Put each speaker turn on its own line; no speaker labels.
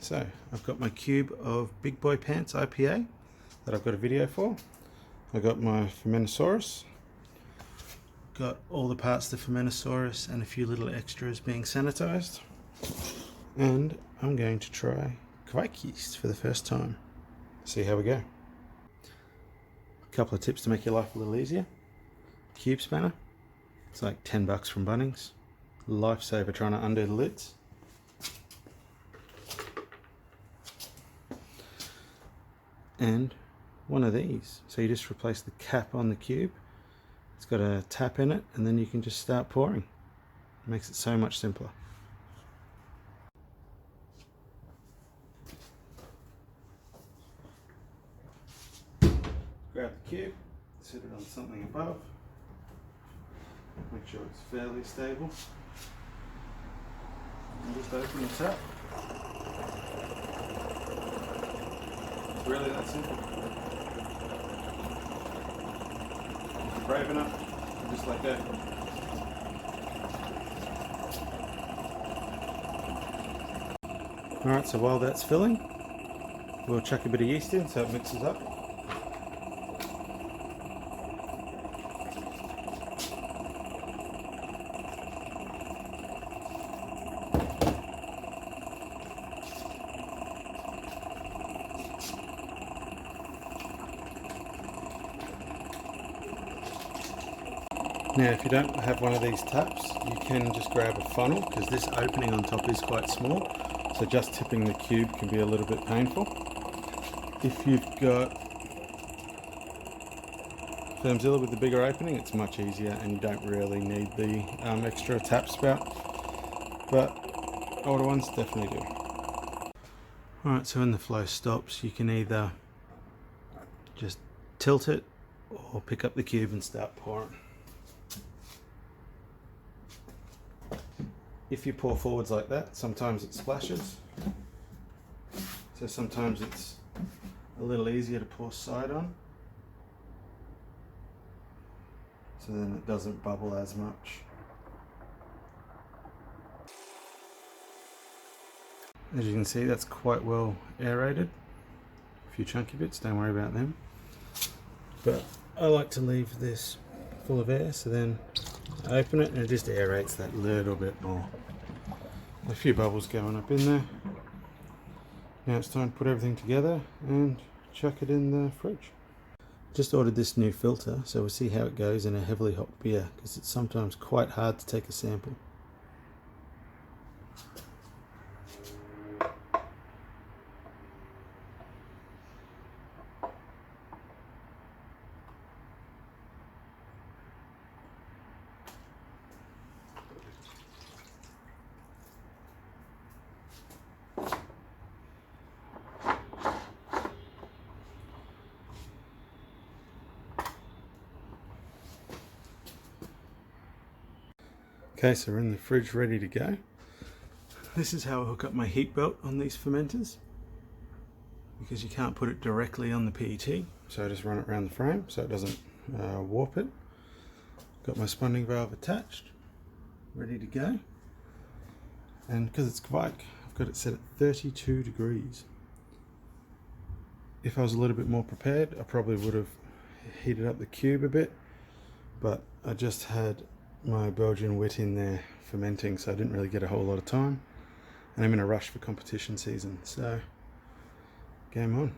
So I've got my cube of Big Boy Pants IPA that I've got a video for. I've got my Fermentosaurus, got all the parts of the Fermentosaurus and a few little extras being sanitized. And I'm going to try Kveik yeast for the first time. See how we go. A couple of tips to make your life a little easier. Cube spanner. It's like $10 from Bunnings. Lifesaver trying to undo the lids. And one of these. So you just replace the cap on the cube. It's got a tap in it and then you can just start pouring. It makes it so much simpler. Grab the cube, sit it on something above. Make sure it's fairly stable. And just open the tap. It's really that simple. If you're brave enough, just let go. Alright, so while that's filling, we'll chuck a bit of yeast in so it mixes up. Now if you don't have one of these taps, you can just grab a funnel because this opening on top is quite small, so just tipping the cube can be a little bit painful. If you've got Fermzilla with the bigger opening, it's much easier and you don't really need the extra tap spout, but older ones definitely do. Alright, so when the flow stops, you can either just tilt it or pick up the cube and start pouring. If you pour forwards like that, sometimes it splashes, so sometimes it's a little easier to pour side on, so then it doesn't bubble as much. As you can see, that's quite well aerated. A few chunky bits, don't worry about them. But I like to leave this full of air, so then I open it and it just aerates that little bit more. A few bubbles going up in there. Now it's time to put everything together and chuck it in the fridge. Just ordered this new filter, so we'll see how it goes in a heavily hopped beer, because it's sometimes quite hard to take a sample. Okay, so we're in the fridge ready to go. This is how I hook up my heat belt on these fermenters, because you can't put it directly on the PET, so I just run it around the frame so it doesn't warp it. Got my spunding valve attached, ready to go, and because it's Kveik, I've got it set at 32 degrees. If I was a little bit more prepared, I probably would have heated up the cube a bit, but I just had my Belgian wit in there fermenting, so I didn't really get a whole lot of time, and I'm in a rush for competition season, so game on.